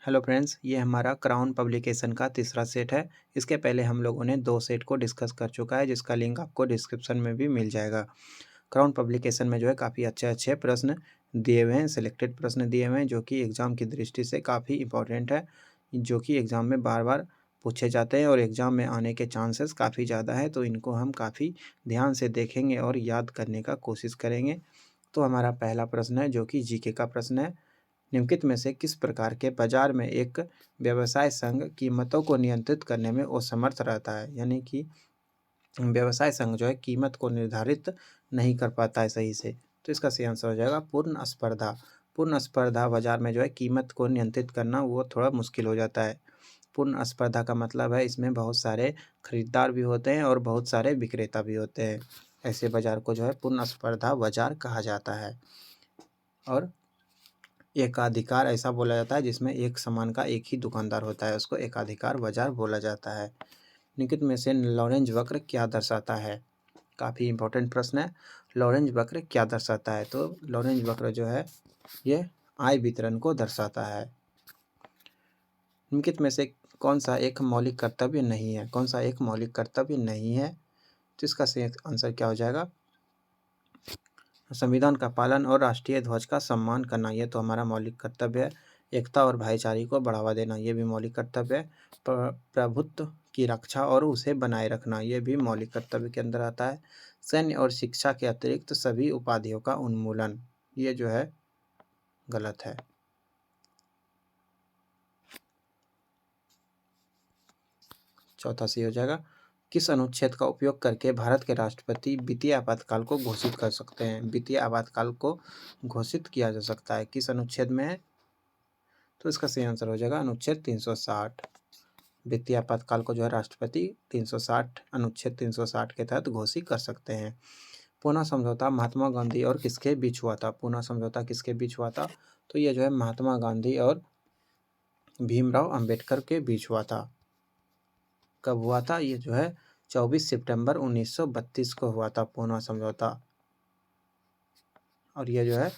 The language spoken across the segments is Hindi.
हेलो फ्रेंड्स, ये हमारा क्राउन पब्लिकेशन का तीसरा सेट है। इसके पहले हम लोगों ने 2 सेट को डिस्कस कर चुका है, जिसका लिंक आपको डिस्क्रिप्शन में भी मिल जाएगा। क्राउन पब्लिकेशन में जो है काफ़ी अच्छे-अच्छे प्रश्न दिए हुए हैं, सिलेक्टेड प्रश्न दिए हुए हैं, जो कि एग्ज़ाम की दृष्टि से काफ़ी इम्पोर्टेंट है, जो कि एग्ज़ाम में बार-बार पूछे जाते हैं और एग्ज़ाम में आने के चांसेस काफ़ी ज़्यादा है। तो इनको हम काफ़ी ध्यान से देखेंगे और याद करने का कोशिश करेंगे। तो हमारा पहला प्रश्न है, जो कि जीके का प्रश्न है। निम्नलिखित में से किस प्रकार के बाजार में एक व्यवसाय संघ कीमतों को नियंत्रित करने में असमर्थ रहता है? यानी कि व्यवसाय संघ जो है कीमत को निर्धारित नहीं कर पाता है सही से। तो इसका सही आंसर हो जाएगा पूर्ण स्पर्धा। पूर्ण स्पर्धा बाजार में जो है कीमत को नियंत्रित करना वो थोड़ा मुश्किल हो जाता है। पूर्ण स्पर्धा का मतलब है इसमें बहुत सारे खरीदार भी होते हैं और बहुत सारे विक्रेता भी होते हैं। ऐसे बाजार को जो है पूर्ण स्पर्धा बाजार कहा जाता है। और एकाधिकार ऐसा बोला जाता है जिसमें एक सामान का एक ही दुकानदार होता है, उसको एकाधिकार बाजार बोला जाता है। निम्नलिखित में से लॉरेंज वक्र क्या दर्शाता है? काफ़ी इंपॉर्टेंट प्रश्न है। लॉरेंज वक्र क्या दर्शाता है? तो लॉरेंज वक्र जो है ये आय वितरण को दर्शाता है। निम्नलिखित में से कौन सा एक मौलिक कर्तव्य नहीं है? कौन सा एक मौलिक कर्तव्य नहीं है? तो इसका सही आंसर क्या हो जाएगा? संविधान का पालन और राष्ट्रीय ध्वज का सम्मान करना, ये तो हमारा मौलिक कर्तव्य है। एकता और भाईचारे को बढ़ावा देना, ये भी मौलिक कर्तव्य है। प्रभुत्व की रक्षा और उसे बनाए रखना, ये भी मौलिक कर्तव्य के अंदर आता है। सैन्य और शिक्षा के अतिरिक्त सभी उपाधियों का उन्मूलन, ये जो है गलत है। चौथा सही हो जाएगा। किस अनुच्छेद का उपयोग करके भारत के राष्ट्रपति वित्तीय आपातकाल को घोषित कर सकते हैं? वित्तीय आपातकाल को घोषित किया जा सकता है, किस अनुच्छेद में है? तो इसका सही आंसर हो जाएगा अनुच्छेद 360। वित्तीय आपातकाल को जो है राष्ट्रपति 360 अनुच्छेद 360 के तहत घोषित कर सकते हैं। पूना समझौता महात्मा गांधी और किसके बीच हुआ था? पूना समझौता किसके बीच हुआ था? तो ये जो है महात्मा गांधी और भीमराव अंबेडकर के बीच हुआ था। कब हुआ था? ये जो है 24 सितंबर 1932 को हुआ था पूना समझौता। और ये जो है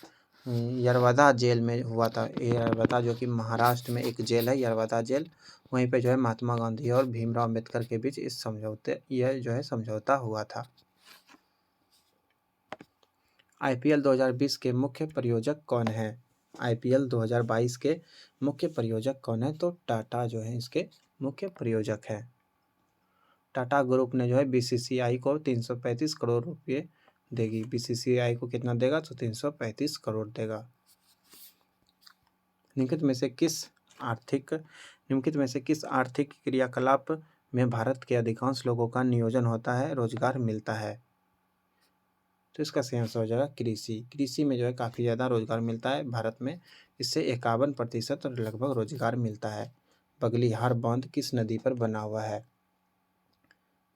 यरवदा जेल में हुआ था। यरवदा जो कि महाराष्ट्र में एक जेल है, यरवदा जेल, वहीं पे जो है महात्मा गांधी और भीमराव अंबेडकर के बीच इस समझौते यह जो है समझौता हुआ था। आईपीएल 2020 के मुख्य प्रायोजक कौन है? आईपीएल 2022 के मुख्य प्रायोजक कौन है? तो टाटा जो है इसके मुख्य प्रायोजक है। टाटा ग्रुप ने जो है बीसीसीआई को 335 करोड़ रुपये देगी। बीसीसीआई को कितना देगा? तो 335 करोड़ देगा। निम्नलिखित में से किस आर्थिक क्रियाकलाप में भारत के अधिकांश लोगों का नियोजन होता है, रोजगार मिलता है? तो इसका सही आंसर हो जाएगा कृषि। कृषि में जो है काफ़ी ज़्यादा रोजगार मिलता है भारत में, इससे 51% लगभग रोजगार मिलता है। बगलिहार बांध किस नदी पर बना हुआ है?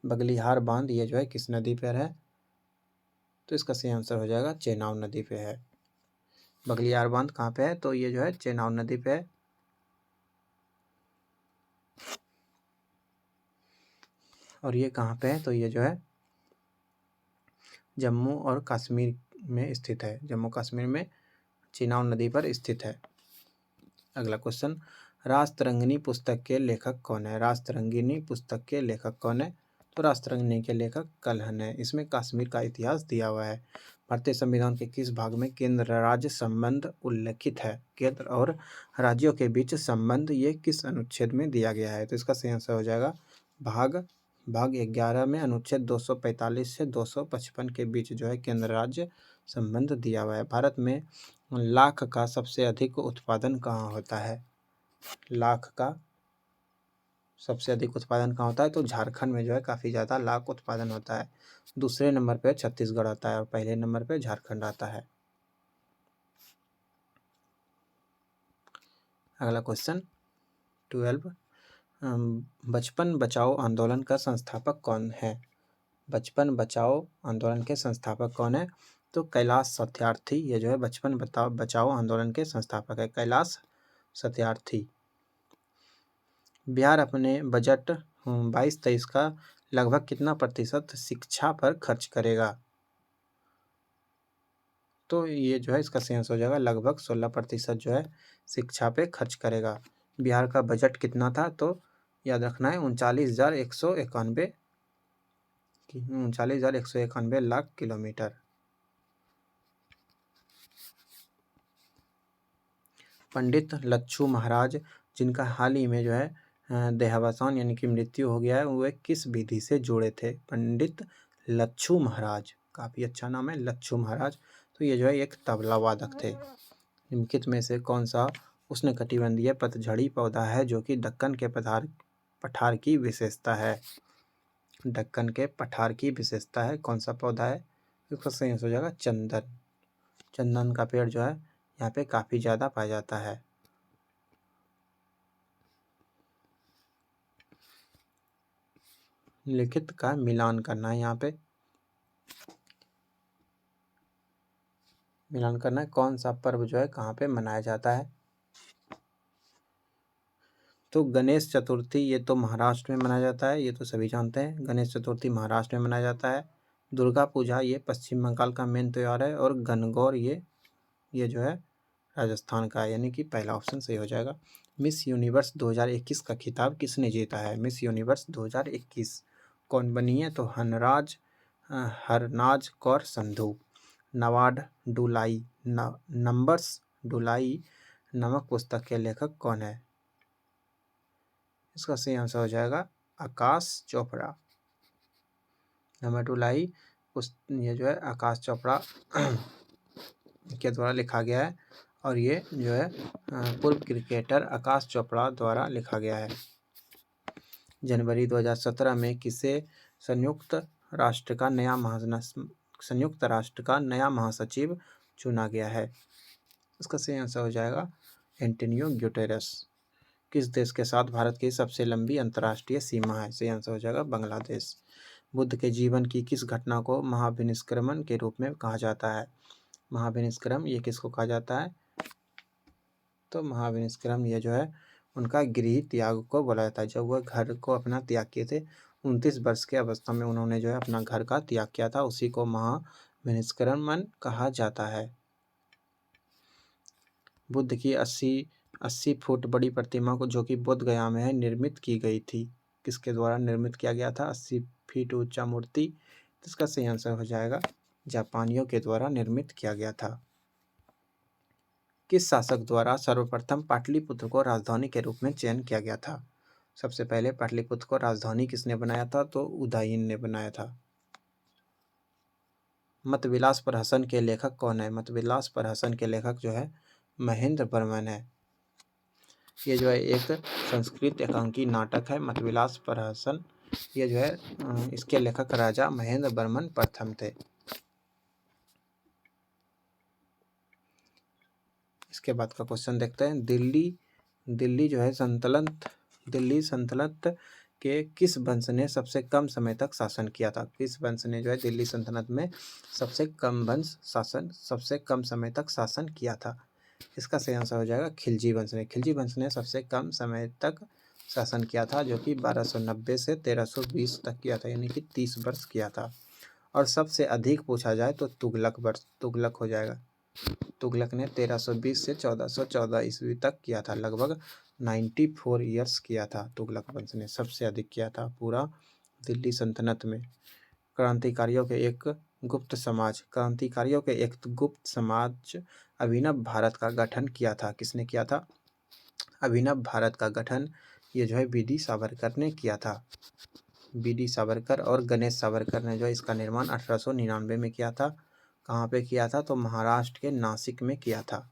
बगलिहार बांध ये जो है किस नदी पर है? तो इसका सही आंसर हो जाएगा चेनाब नदी पे है। बगलिहार बांध कहाँ पे है? तो ये जो है चेनाब नदी पे है। और ये कहाँ पे है? तो ये जो है जम्मू और कश्मीर में स्थित है। जम्मू कश्मीर में चेनाब नदी पर स्थित है। अगला क्वेश्चन, रास्तरंगिणी पुस्तक के लेखक कौन है? रास्तरंगिणी पुस्तक के लेखक कौन है? तो रास्तरंगिणी के लेखक कल्हण है। इसमें कश्मीर का इतिहास दिया हुआ है। भारतीय संविधान के किस भाग में केंद्र राज्य संबंध उल्लेखित है? केंद्र और राज्यों के बीच संबंध ये किस अनुच्छेद में दिया गया है? तो इसका सही आंसर हो जाएगा भाग 11 में अनुच्छेद 245 से 255 के बीच जो है केंद्र राज्य संबंध दिया हुआ है। भारत में लाख का सबसे अधिक उत्पादन कहाँ होता है? लाख का सबसे अधिक उत्पादन कहाँ होता है? तो झारखंड में जो है काफ़ी ज़्यादा लाख उत्पादन होता है। दूसरे नंबर पे छत्तीसगढ़ आता है और पहले नंबर पे झारखंड आता है। अगला क्वेश्चन 12, बचपन बचाओ आंदोलन का संस्थापक कौन है? बचपन बचाओ आंदोलन के संस्थापक कौन है? तो कैलाश सत्यार्थी, ये जो है बचपन बचाओ आंदोलन के संस्थापक है, कैलाश सत्यार्थी। बिहार अपने बजट 22-23 का लगभग कितना प्रतिशत शिक्षा पर खर्च करेगा? तो ये जो है इसका सही आंसर हो जाएगा लगभग 16% जो है शिक्षा पे खर्च करेगा। बिहार का बजट कितना था, तो याद रखना है 39,191 लाख किलोमीटर। पंडित लच्छू महाराज, जिनका हाल ही में जो है देहावसान यानी कि मृत्यु हो गया है, वे किस विधि से जुड़े थे? पंडित लच्छू महाराज, काफ़ी अच्छा नाम है लच्छू महाराज। तो ये जो है एक तबला वादक थे। निम्नलिखित में से कौन सा उष्णकटिबंधीय पतझड़ी पौधा है जो कि दक्कन के पठार की विशेषता है? दक्कन के पठार की विशेषता है, कौन सा पौधा है? इसका सही आंसर हो जाएगा चंदन। चंदन का पेड़ जो है यहाँ पे काफ़ी ज़्यादा पाया जाता है। लिखित का मिलान करना है, यहाँ पे मिलान करना है, कौन सा पर्व जो है कहाँ पे मनाया जाता है? तो गणेश चतुर्थी ये तो महाराष्ट्र में मनाया जाता है, ये तो सभी जानते हैं, गणेश चतुर्थी महाराष्ट्र में मनाया जाता है। दुर्गा पूजा ये पश्चिम बंगाल का मेन त्यौहार है, और गणगौर ये जो है राजस्थान का है, यानी कि पहला ऑप्शन सही हो जाएगा। मिस यूनिवर्स 2021 का खिताब किसने जीता है? मिस यूनिवर्स 2021 कौन बनी है? तो हरनाज कौर संधू। नवाड डुलाई नंबर्स डुलाई नामक पुस्तक के लेखक कौन है? इसका सही आंसर हो जाएगा आकाश चोपड़ा। नंबर डुलाई ये जो है आकाश चोपड़ा के द्वारा लिखा गया है, और ये जो है पूर्व क्रिकेटर आकाश चोपड़ा द्वारा लिखा गया है। जनवरी 2017 में किसे संयुक्त राष्ट्र का नया महासचिव चुना गया है? इसका सही आंसर हो जाएगा एंटोनियो गुटेरेस। किस देश के साथ भारत की सबसे लंबी अंतर्राष्ट्रीय सीमा है? सही आंसर हो जाएगा बांग्लादेश। बुद्ध के जीवन की किस घटना को महाविनिष्क्रमण के रूप में कहा जाता है? महाविनिष्क्रम ये किसको कहा जाता है? तो महाविनिष्क्रम ये जो है उनका गृह त्याग को बोला जाता है। जब वह घर को अपना त्याग किए थे, 29 वर्ष की अवस्था में उन्होंने जो है अपना घर का त्याग किया था, उसी को महाविनिष्क्रमण कहा जाता है। बुद्ध की 80 फुट बड़ी प्रतिमा को जो कि बोध गया में है निर्मित की गई थी, किसके द्वारा निर्मित किया गया था 80 फीट ऊंचा मूर्ति? तो इसका सही आंसर हो जाएगा जापानियों के द्वारा निर्मित किया गया था। किस शासक द्वारा सर्वप्रथम पाटलिपुत्र को राजधानी के रूप में चयन किया गया था? सबसे पहले पाटलिपुत्र को राजधानी किसने बनाया था? तो उदयन ने बनाया था। मतविलास प्रहसन के लेखक कौन है? मतविलास प्रहसन के लेखक जो है महेंद्र वर्मन है। ये जो है एक संस्कृत एकांकी नाटक है मतविलास प्रहसन। ये जो है इसके लेखक राजा महेंद्र वर्मन प्रथम थे। इसके बाद का क्वेश्चन देखते हैं। दिल्ली जो है दिल्ली सल्तनत के किस वंश ने सबसे कम समय तक शासन किया था? किस वंश ने जो है दिल्ली सल्तनत में सबसे कम समय तक शासन किया था? इसका सही आंसर हो जाएगा खिलजी वंश ने। खिलजी वंश ने सबसे कम समय तक शासन किया था, जो कि 1290 से 1320 तक किया था, यानी कि 30 वर्ष किया था। और सबसे अधिक पूछा जाए तो तुगलक हो जाएगा। तुगलक ने 1320 से 1414 ईस्वी तक किया था, लगभग 94 ईयर्स किया था। तुगलक वंश ने सबसे अधिक किया था पूरा दिल्ली सल्तनत में। क्रांतिकारियों के एक गुप्त समाज अभिनव भारत का गठन किया था, किसने किया था? अभिनव भारत का गठन ये जो है वीडी सावरकर ने किया था। वीडी सावरकर और गणेश सावरकर ने जो है इसका निर्माण 1899 में किया था। कहाँ पे किया था? तो महाराष्ट्र के नासिक में किया था।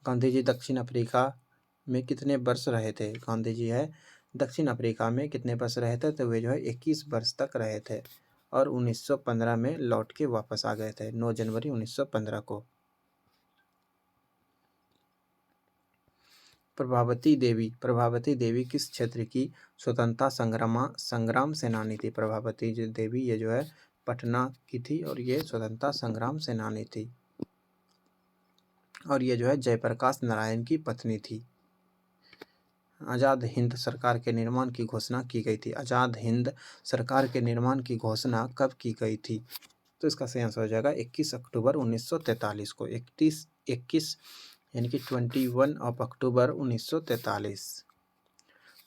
गांधी जी दक्षिण अफ्रीका में कितने वर्ष रहे थे? गांधी जी है दक्षिण अफ्रीका में कितने वर्ष रहे थे? तो वे जो है 21 वर्ष तक रहे थे, और 1915 में लौट के वापस आ गए थे, 9 जनवरी 1915 को। प्रभावती देवी किस क्षेत्र की स्वतंत्रता संग्राम सेनानी थी? प्रभावती देवी ये जो है पटना की थी, और ये स्वतंत्रता संग्राम सेनानी थी, और ये जो है जयप्रकाश नारायण की पत्नी थी। आज़ाद हिंद सरकार के निर्माण की घोषणा की गई थी। आज़ाद हिंद सरकार के निर्माण की घोषणा कब की गई थी? तो इसका सही आंसर हो जाएगा 21 अक्टूबर 1943 को। 21 यानी कि 21 अक्टूबर 1943।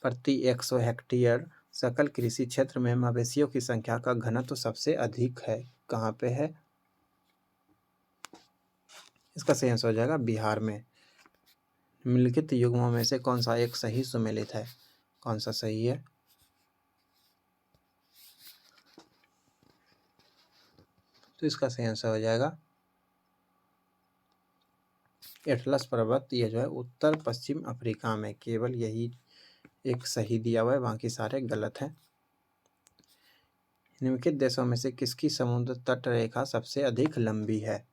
प्रति 100 हेक्टेयर सकल कृषि क्षेत्र में मवेशियों की संख्या का घनत्व सबसे अधिक है। कहाँ पे है? इसका सही आंसर हो जाएगा बिहार में। निम्नलिखित युग्मों में से कौन सा एक सही सुमेलित है? कौन सा सही है? तो इसका सही आंसर हो जाएगा एटलस पर्वत। ये जो है उत्तर पश्चिम अफ्रीका में, केवल यही एक सही दिया हुआ है, बाकी सारे गलत हैं। निम्नलिखित देशों में से किसकी समुद्र तट रेखा सबसे अधिक लंबी है?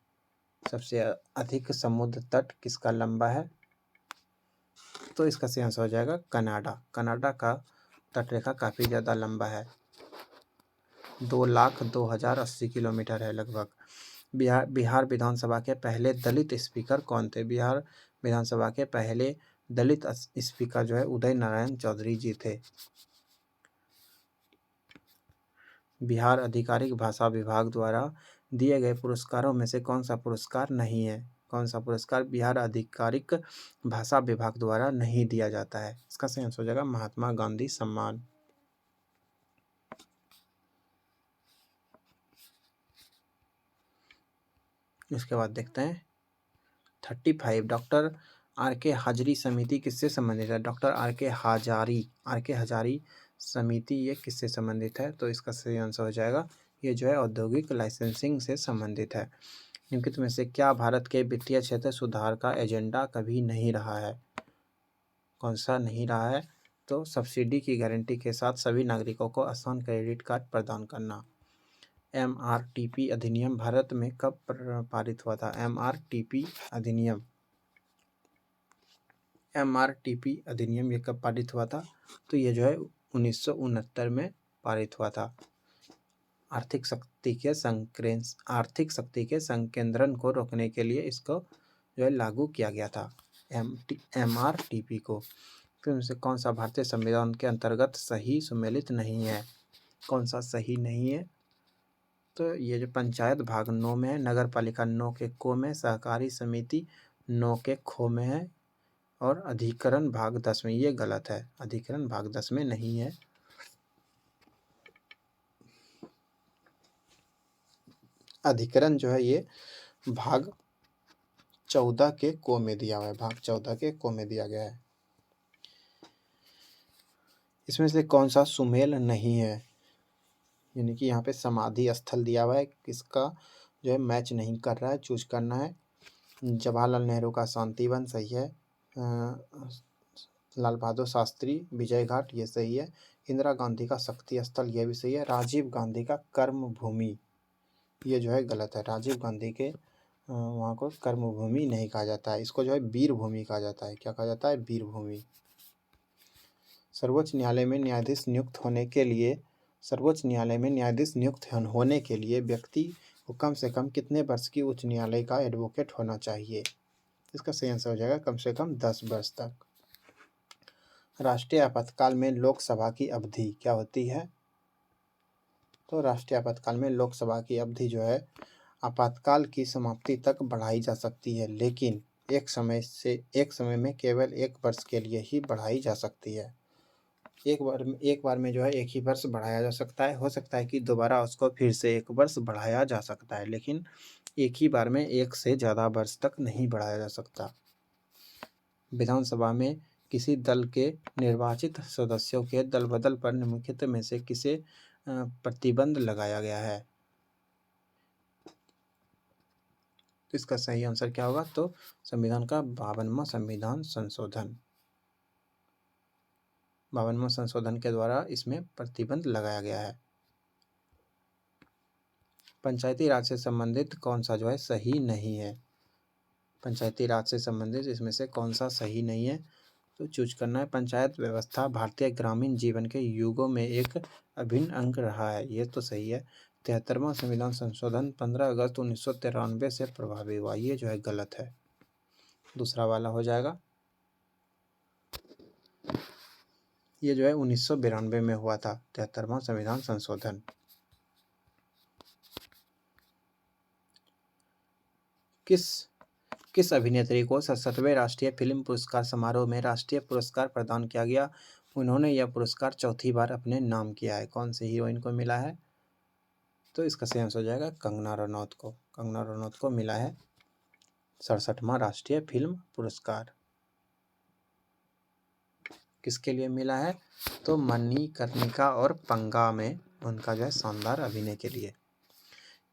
सबसे अधिक समुद्र तट किसका लंबा है? तो इसका सही आंसर हो जाएगा कनाडा। कनाडा का तट रेखा काफ़ी ज़्यादा लंबा है, 2,02,080 किलोमीटर है लगभग। बिहार विधानसभा के पहले दलित स्पीकर कौन थे? बिहार विधानसभा के पहले दलित स्पीकर जो है उदय नारायण चौधरी जी थे। बिहार आधिकारिक भाषा विभाग द्वारा दिए गए पुरस्कारों में से कौन सा पुरस्कार नहीं है? कौन सा पुरस्कार बिहार आधिकारिक भाषा विभाग द्वारा नहीं दिया जाता है? इसका सही आंसर हो जाएगा महात्मा गांधी सम्मान। इसके बाद देखते हैं 35। डॉक्टर आर के हाजरी समिति किससे संबंधित है? डॉक्टर आर के हजारी समिति ये किससे संबंधित है? तो इसका सही आंसर हो जाएगा ये जो है औद्योगिक लाइसेंसिंग से संबंधित है। निम्नलिखित में से क्या भारत के वित्तीय क्षेत्र सुधार का एजेंडा कभी नहीं रहा है? कौन सा नहीं रहा है? तो सब्सिडी की गारंटी के साथ सभी नागरिकों को आसान क्रेडिट कार्ड प्रदान करना। MRTP अधिनियम भारत में कब पारित हुआ था? MRTP अधिनियम ये कब पारित हुआ था? तो ये जो है 1969 में पारित हुआ था। आर्थिक शक्ति के संकेंद्रण को रोकने के लिए इसको जो है लागू किया गया था, MRTP को। फिर से कौन सा भारतीय संविधान के अंतर्गत सही सुमेलित नहीं है? कौन सा सही नहीं है? तो ये जो पंचायत भाग 9 में है, नगर पालिका 9 के को में, सहकारी समिति 9 के खो में है, और अधिकरण भाग 10 में। ये गलत है, अधिकरण भाग 10 में नहीं है। अधिकरण जो है ये भाग 14 के को में दिया हुआ है, भाग 14 के को में दिया गया है। इसमें से कौन सा सुमेल नहीं है? यानी कि यहाँ पे समाधि स्थल दिया हुआ है, किसका जो है मैच नहीं कर रहा है, चूज करना है। जवाहरलाल नेहरू का शांतिवन सही है। लाल बहादुर शास्त्री विजय घाट ये सही है। इंदिरा गांधी का शक्ति स्थल ये भी सही है। राजीव गांधी का कर्म भूमि ये जो है गलत है। राजीव गांधी के वहाँ को कर्म भूमि नहीं कहा जाता है, इसको जो है वीर भूमि कहा जाता है। क्या कहा जाता है? वीर भूमि। सर्वोच्च न्यायालय में न्यायाधीश नियुक्त होने के लिए व्यक्ति को कम से कम कितने वर्ष की उच्च न्यायालय का एडवोकेट होना चाहिए? इसका सही आंसर हो जाएगा कम से कम 10 वर्ष तक। राष्ट्रीय आपातकाल में लोकसभा की अवधि क्या होती है? तो राष्ट्रीय आपातकाल में लोकसभा की अवधि जो है आपातकाल की समाप्ति तक बढ़ाई जा सकती है, लेकिन एक समय में केवल 1 वर्ष के लिए ही बढ़ाई जा सकती है। एक बार में जो है 1 ही वर्ष बढ़ाया जा सकता है। हो सकता है कि दोबारा उसको फिर से 1 वर्ष बढ़ाया जा सकता है, लेकिन एक ही बार में 1 से ज़्यादा वर्ष तक नहीं बढ़ाया जा सकता। विधानसभा में किसी दल के निर्वाचित सदस्यों के दल बदल पर निम्नलिखित में से किसे प्रतिबंध लगाया गया है? तो इसका सही आंसर क्या होगा? तो संविधान का 52वां संविधान संशोधन, 52वां संशोधन के द्वारा इसमें प्रतिबंध लगाया गया है। पंचायती राज से संबंधित कौन सा जो है सही नहीं है? पंचायती राज से संबंधित इसमें से कौन सा सही नहीं है? तो चूज करना है। पंचायत व्यवस्था भारतीय ग्रामीण जीवन के युगों में एक अभिन्न अंग रहा है, ये तो सही है। 73वां संविधान संशोधन 15 अगस्त 1993 से प्रभावी हुआ, ये जो है गलत है, दूसरा वाला हो जाएगा। ये जो है 1992 में हुआ था 73वां संविधान संशोधन। किस किस अभिनेत्री को 67वें राष्ट्रीय फिल्म पुरस्कार समारोह में राष्ट्रीय पुरस्कार प्रदान किया गया? उन्होंने यह पुरस्कार चौथी बार अपने नाम किया है। कौन सी हीरोइन को मिला है? तो इसका सही आंसर हो जाएगा कंगना रनौत को। कंगना रनौत को मिला है 67वां राष्ट्रीय फिल्म पुरस्कार। किसके लिए मिला है? तो मणिकर्णिका और पंगा में उनका जो है शानदार अभिनय के लिए।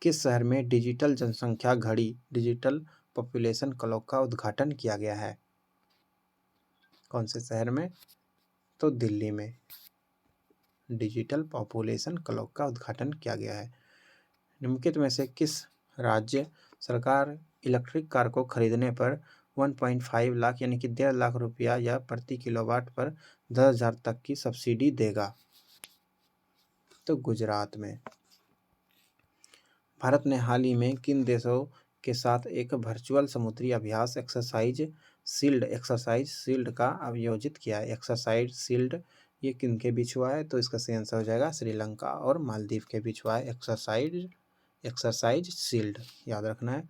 किस शहर में डिजिटल जनसंख्या घड़ी डिजिटल पॉपुलेशन क्लॉक का उद्घाटन किया गया है? कौन से शहर में? तो दिल्ली में डिजिटल पॉपुलेशन क्लॉक का उद्घाटन किया गया है। निम्नलिखित में से किस राज्य सरकार इलेक्ट्रिक कार को खरीदने पर 1.5 लाख यानी कि 1.5 लाख रुपया या प्रति किलोवाट पर 10,000 तक की सब्सिडी देगा? तो गुजरात में। भारत ने हाल ही में किन देशों के साथ एक वर्चुअल समुद्री अभ्यास एक्सरसाइज शील्ड का आयोजित किया है? एक्सरसाइज शील्ड ये किन के बीच हुआ है? तो इसका सही आंसर हो जाएगा श्रीलंका और मालदीव के बीच हुआ है एक्सरसाइज शील्ड, याद रखना है।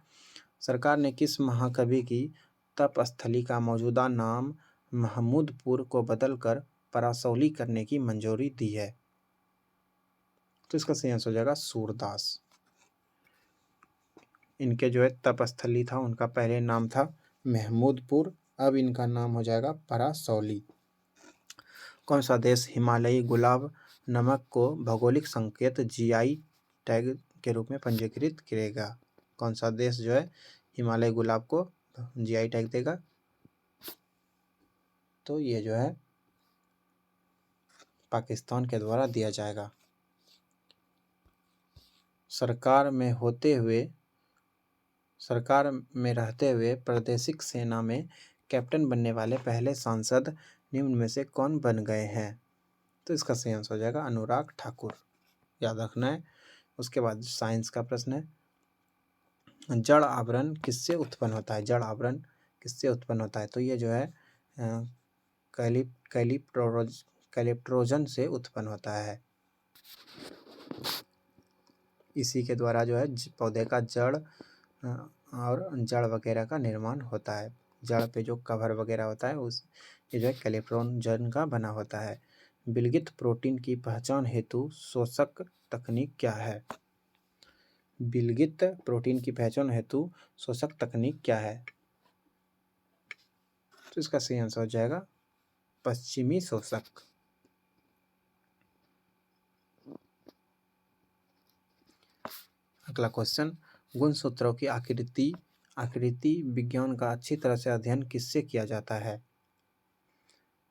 सरकार ने किस महाकवि की तपस्थली का मौजूदा नाम महमूदपुर को बदलकर परासौली करने की मंजूरी दी है? तो इसका सही आंसर हो जाएगा सूरदास। इनके जो है तपस्थली था, उनका पहले नाम था महमूदपुर, अब इनका नाम हो जाएगा परासौली। कौन सा देश हिमालयी गुलाब नमक को भौगोलिक संकेत जीआई टैग के रूप में पंजीकृत करेगा? कौन सा देश जो है हिमालय गुलाब को जीआई टैग देगा? तो ये जो है पाकिस्तान के द्वारा दिया जाएगा। सरकार में रहते हुए प्रादेशिक सेना में कैप्टन बनने वाले पहले सांसद निम्न में से कौन बन गए हैं? तो इसका सही आंसर हो जाएगा अनुराग ठाकुर, याद रखना है। उसके बाद साइंस का प्रश्न है, जड़ आवरण किससे उत्पन्न होता है? जड़ आवरण किससे उत्पन्न होता है? तो ये जो है कैलिप्ट्रोजन से उत्पन्न होता है। इसी के द्वारा जो है पौधे का जड़ और जड़ वगैरह का निर्माण होता है। जड़ पे जो कवर वगैरह होता है ये जो है कैलिप्ट्रोजन का बना होता है। विलगित प्रोटीन की पहचान हेतु शोषक तकनीक क्या है? विलगित प्रोटीन की पहचान हेतु शोषक तकनीक क्या है? तो इसका सही आंसर हो जाएगा पश्चिमी शोषक। अगला क्वेश्चन, गुणसूत्रों की आकृति विज्ञान का अच्छी तरह से अध्ययन किससे किया जाता है?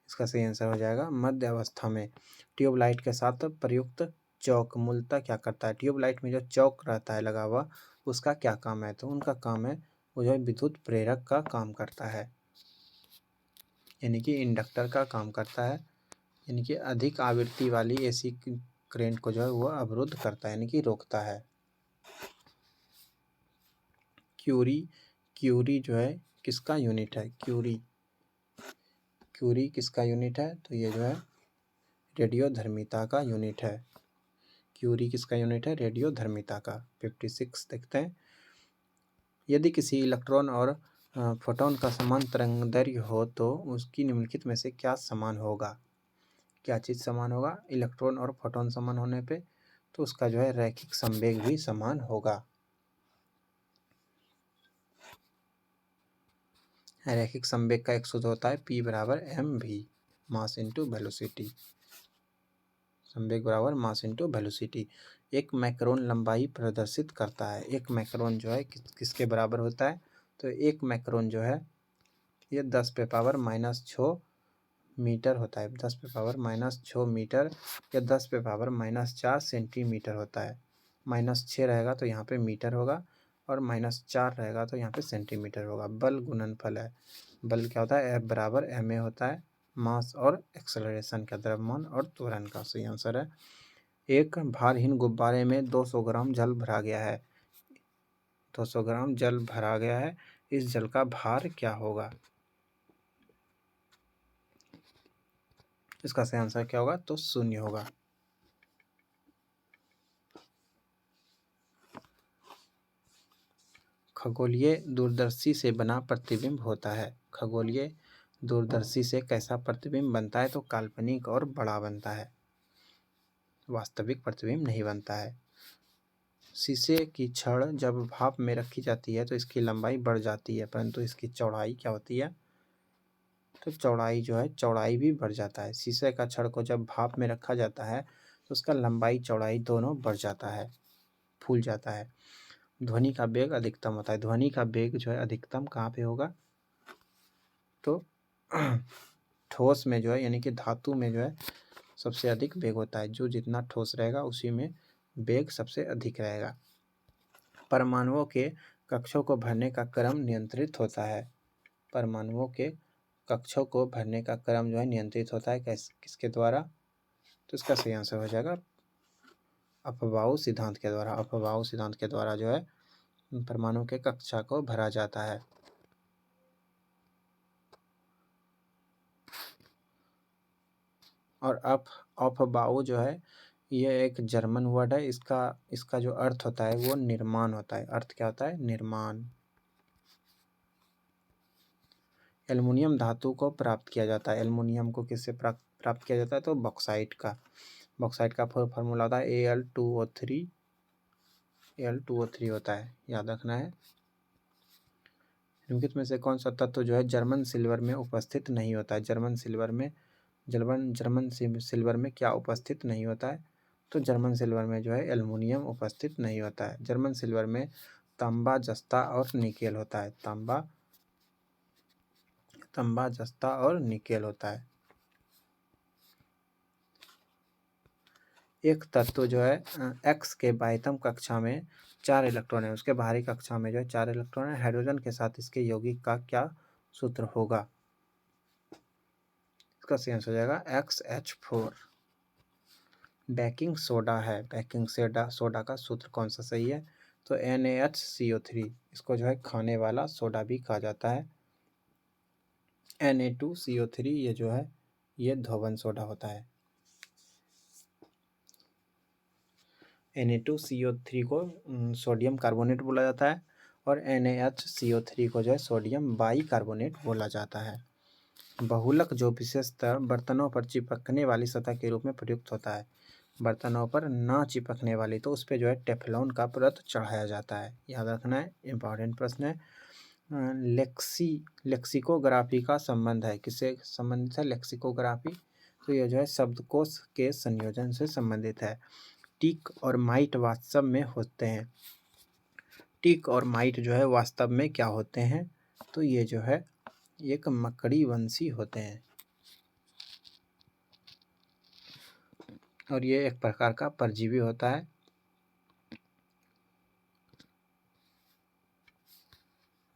इसका सही आंसर हो जाएगा मध्य अवस्था में। ट्यूबलाइट के साथ प्रयुक्त चौक मूलतः क्या करता है? ट्यूबलाइट में जो चौक रहता है लगा हुआ, उसका क्या काम है? तो उनका काम है वो जो है विद्युत प्रेरक का काम करता है, यानी कि इंडक्टर का काम करता है, यानी कि अधिक आवृत्ति वाली एसी करंट को जो है वो अवरुद्ध करता है, यानी कि रोकता है। क्यूरी जो है किसका यूनिट है? क्यूरी किसका यूनिट है? तो ये जो है रेडियोधर्मिता का यूनिट है। क्यूरी किसका यूनिट है? रेडियोधर्मिता का। 56 देखते हैं, यदि किसी इलेक्ट्रॉन और फोटॉन का समान तरंगदैर्घ्य हो तो उसकी निम्नलिखित में से क्या समान होगा? क्या चीज़ समान होगा? इलेक्ट्रॉन और फोटॉन समान होने पे तो उसका जो है रैखिक संवेग भी समान होगा। रैखिक संवेग का एक सूत्र होता है P बराबर mv, मास इंटू वेलोसिटी। संवेग बराबर मास इंटू वेलोसिटी। एक मैक्रोन लंबाई प्रदर्शित करता है। एक मैक्रोन जो है किसके बराबर होता है? तो एक मैक्रोन जो है ये 10⁻⁻6 मीटर होता है। 10⁻⁻6 मीटर या 10⁻⁻4 सेंटीमीटर होता है। -6 रहेगा तो यहाँ पे मीटर होगा और -4 रहेगा तो यहाँ पे सेंटीमीटर होगा। बल गुणनफल है। बल क्या होता है? F बराबर ma होता है, मास और एक्सेलरेशन का, द्रव्यमान और त्वरण का। सही आंसर है। एक भारहीन गुब्बारे में 200 ग्राम जल भरा गया है। 200 ग्राम जल भरा गया है, इस जल का भार क्या होगा? इसका सही आंसर क्या होगा? तो 0 होगा। खगोलीय दूरदर्शी से बना प्रतिबिंब होता है। खगोलीय दूरदर्शी से कैसा प्रतिबिंब बनता है? तो काल्पनिक और बड़ा बनता है, वास्तविक प्रतिबिंब नहीं बनता है। शीशे की छड़ जब भाप में रखी जाती है तो इसकी लंबाई बढ़ जाती है, परंतु इसकी चौड़ाई क्या होती है? तो चौड़ाई जो है, चौड़ाई भी बढ़ जाता है। शीशे का छड़ को जब भाप में रखा जाता है तो उसका लंबाई चौड़ाई दोनों बढ़ जाता है, फूल जाता है। ध्वनि का वेग अधिकतम होता है। ध्वनि का वेग जो है अधिकतम कहाँ पे होगा? तो ठोस में जो है, यानी कि धातु में जो है सबसे अधिक वेग होता है। जो जितना ठोस रहेगा उसी में वेग सबसे अधिक रहेगा। परमाणुओं के कक्षों को भरने का क्रम नियंत्रित होता है। परमाणुओं के कक्षों को भरने का क्रम जो है नियंत्रित होता है किसके द्वारा? तो इसका सही आंसर हो जाएगा अपवाऊ सिद्धांत के द्वारा। अपवाऊ सिद्धांत के द्वारा जो है परमाणु के कक्षा को भरा जाता है। और अपवाऊ जो है ये एक जर्मन वर्ड है। इसका जो अर्थ होता है वो निर्माण होता है। अर्थ क्या होता है? निर्माण। एल्युमिनियम धातु को प्राप्त किया जाता है। एल्युमिनियम को किससे प्राप्त किया जाता है? तो बॉक्साइट का। बॉक्साइट का फॉर्मूला होता है Al2O3। Al2O3 होता है, याद रखना है। निम्नलिखित में से कौन सा तत्व जो है जर्मन सिल्वर में उपस्थित नहीं होता है? जर्मन सिल्वर में क्या उपस्थित नहीं होता है? तो जर्मन सिल्वर में जो है एल्युमिनियम उपस्थित नहीं होता है। जर्मन सिल्वर में तांबा, जस्ता और निकेल होता है। तांबा, जस्ता और निकेल होता है। एक तत्व जो है एक्स के बाह्यतम कक्षा में 4 इलेक्ट्रॉन है, उसके बाहरी कक्षा में जो है 4 इलेक्ट्रॉन है। हाइड्रोजन के साथ इसके यौगिक का क्या सूत्र होगा? इसका सही आंसर हो जाएगा XH4। बेकिंग सोडा है। बेकिंग सोडा का सूत्र कौन सा सही है? तो NaHCO3। इसको जो है खाने वाला सोडा भी कहा जाता है। Na2CO3 ये जो है ये धोवन सोडा होता है। Na2CO3 को सोडियम कार्बोनेट बोला जाता है और NaHCO3 को जो है सोडियम बाइकार्बोनेट बोला जाता है। बहुलक जो विशेषतः बर्तनों पर चिपकने वाली सतह के रूप में प्रयुक्त होता है। बर्तनों पर ना चिपकने वाली, तो उस पर जो है टेफ्लॉन का परत चढ़ाया जाता है, याद रखना है। इंपॉर्टेंट प्रश्न है। लेक्सिकोग्राफी का संबंध है, किससे संबंधित है? लेक्सिकोग्राफी तो यह जो है शब्दकोश के संयोजन से संबंधित है। टिक और माइट वास्तव में होते हैं। टिक और माइट जो है वास्तव में क्या होते हैं? तो ये जो है एक मकड़ी वंशी होते हैं और ये एक प्रकार का परजीवी होता है।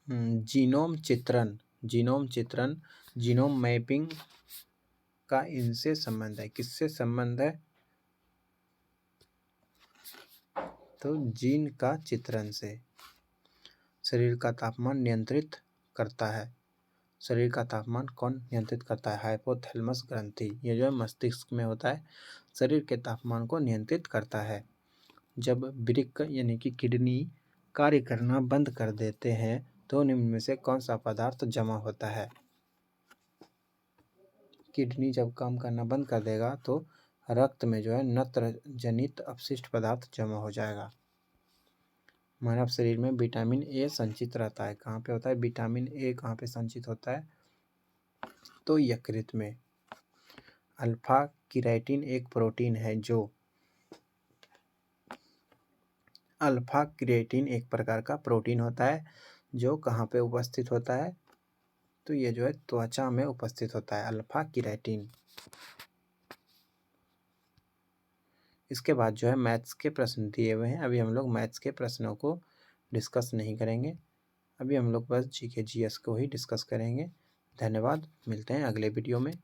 जीनोम चित्रण, जीनोम मैपिंग का इनसे संबंध है। किससे संबंध है? तो जीन का चित्रण से। शरीर का तापमान नियंत्रित करता है। शरीर का तापमान कौन नियंत्रित करता है? हाइपोथैलेमस ग्रंथि। ये जो है मस्तिष्क में होता है, शरीर के तापमान को नियंत्रित करता है। जब वृक्क यानी कि किडनी कार्य करना बंद कर देते हैं तो निम्न में से कौन सा पदार्थ जमा होता है? किडनी जब काम करना बंद कर देगा तो रक्त में जो है नत्र जनित अपशिष्ट पदार्थ जमा हो जाएगा। मानव शरीर में विटामिन ए संचित रहता है। कहाँ पे होता है विटामिन ए? कहाँ पे संचित होता है? तो यकृत में। अल्फा केराटिन एक प्रोटीन है जो अल्फा क्रिएटिन एक प्रकार का प्रोटीन होता है जो कहाँ पे उपस्थित होता है? तो ये जो है त्वचा में उपस्थित होता है, अल्फा केराटिन। इसके बाद जो है मैथ्स के प्रश्न दिए हुए हैं। अभी हम लोग मैथ्स के प्रश्नों को डिस्कस नहीं करेंगे, अभी हम लोग बस जीके जीएस को ही डिस्कस करेंगे। धन्यवाद, मिलते हैं अगले वीडियो में।